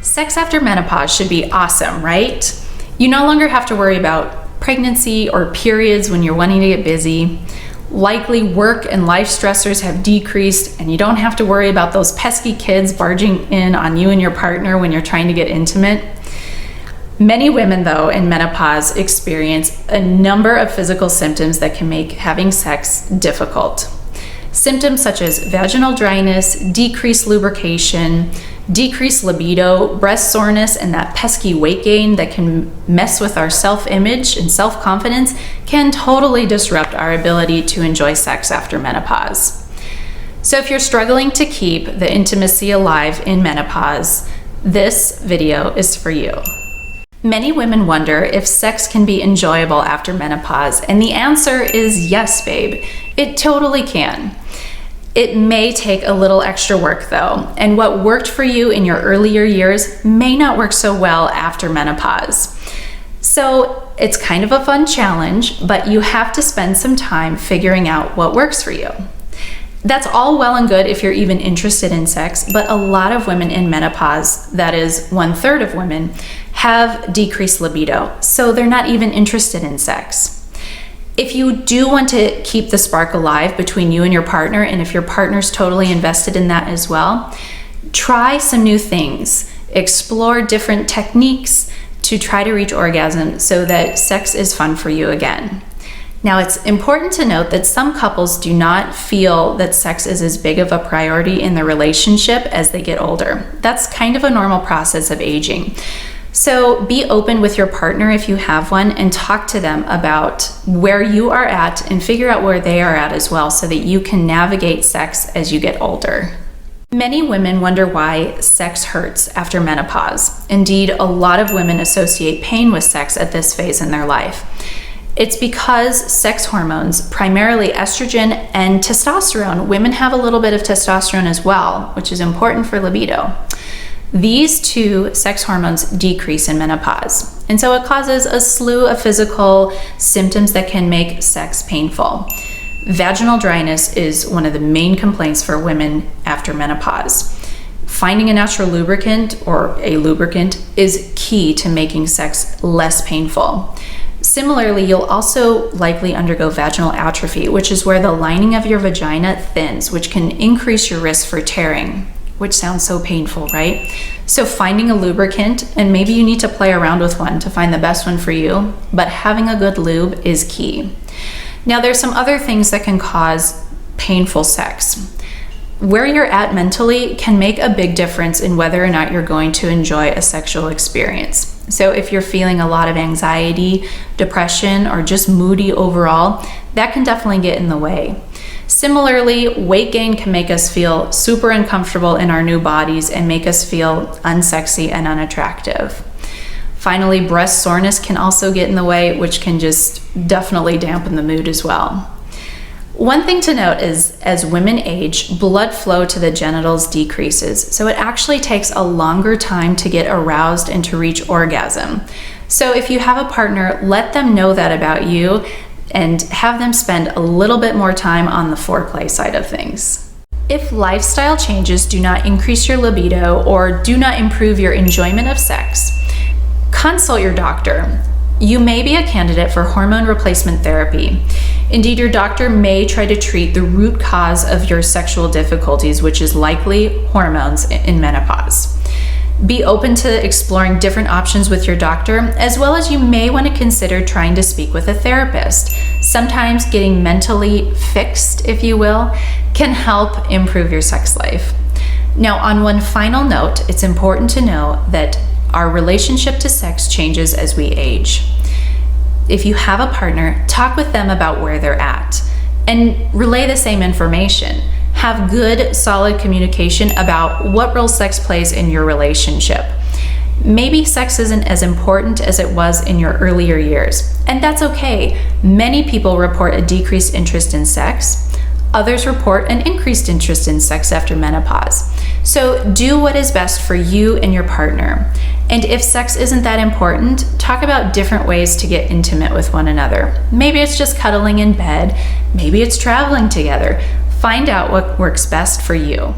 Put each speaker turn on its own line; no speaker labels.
Sex after menopause should be awesome, right? You no longer have to worry about pregnancy or periods when you're wanting to get busy. Likely work and life stressors have decreased, and you don't have to worry about those pesky kids barging in on you and your partner when you're trying to get intimate. Many women, though, in menopause experience a number of physical symptoms that can make having sex difficult. Symptoms such as vaginal dryness, decreased lubrication, decreased libido, breast soreness, and that pesky weight gain that can mess with our self-image and self-confidence can totally disrupt our ability to enjoy sex after menopause. So if you're struggling to keep the intimacy alive in menopause, this video is for you. Many women wonder if sex can be enjoyable after menopause, and the answer is yes, babe. It totally can. It may take a little extra work though, and what worked for you in your earlier years may not work so well after menopause. So it's kind of a fun challenge, but you have to spend some time figuring out what works for you. That's all well and good if you're even interested in sex, but a lot of women in menopause, that is 1/3 of women, have decreased libido, so they're not even interested in sex. If you do want to keep the spark alive between you and your partner, and if your partner's totally invested in that as well, try some new things. Explore different techniques to try to reach orgasm so that sex is fun for you again. Now, it's important to note that some couples do not feel that sex is as big of a priority in the relationship as they get older. That's kind of a normal process of aging. So be open with your partner if you have one, and talk to them about where you are at and figure out where they are at as well, so that you can navigate sex as you get older. Many women wonder why sex hurts after menopause. Indeed, a lot of women associate pain with sex at this phase in their life. It's because sex hormones, primarily estrogen and testosterone, women have a little bit of testosterone as well, which is important for libido. These two sex hormones decrease in menopause, and so it causes a slew of physical symptoms that can make sex painful. Vaginal dryness is one of the main complaints for women after menopause. Finding a natural lubricant or a lubricant is key to making sex less painful. Similarly, you'll also likely undergo vaginal atrophy, which is where the lining of your vagina thins, which can increase your risk for tearing, which sounds so painful, right? So finding a lubricant, and maybe you need to play around with one to find the best one for you, but having a good lube is key. Now, there's some other things that can cause painful sex. Where you're at mentally can make a big difference in whether or not you're going to enjoy a sexual experience. So if you're feeling a lot of anxiety, depression, or just moody overall, that can definitely get in the way. Similarly, weight gain can make us feel super uncomfortable in our new bodies and make us feel unsexy and unattractive. Finally, breast soreness can also get in the way, which can just definitely dampen the mood as well. One thing to note is, as women age, blood flow to the genitals decreases, so it actually takes a longer time to get aroused and to reach orgasm. So if you have a partner, let them know that about you, and have them spend a little bit more time on the foreplay side of things. If lifestyle changes do not increase your libido or do not improve your enjoyment of sex, consult your doctor. You may be a candidate for hormone replacement therapy. Indeed, your doctor may try to treat the root cause of your sexual difficulties, which is likely hormones in menopause. Be open to exploring different options with your doctor, as well as you may want to consider trying to speak with a therapist. Sometimes getting mentally fixed, if you will, can help improve your sex life. Now, on one final note, it's important to know that our relationship to sex changes as we age. If you have a partner, talk with them about where they're at and relay the same information. Have good, solid communication about what role sex plays in your relationship. Maybe sex isn't as important as it was in your earlier years, and that's okay. Many people report a decreased interest in sex. Others report an increased interest in sex after menopause. So do what is best for you and your partner. And if sex isn't that important, talk about different ways to get intimate with one another. Maybe it's just cuddling in bed. Maybe it's traveling together. Find out what works best for you.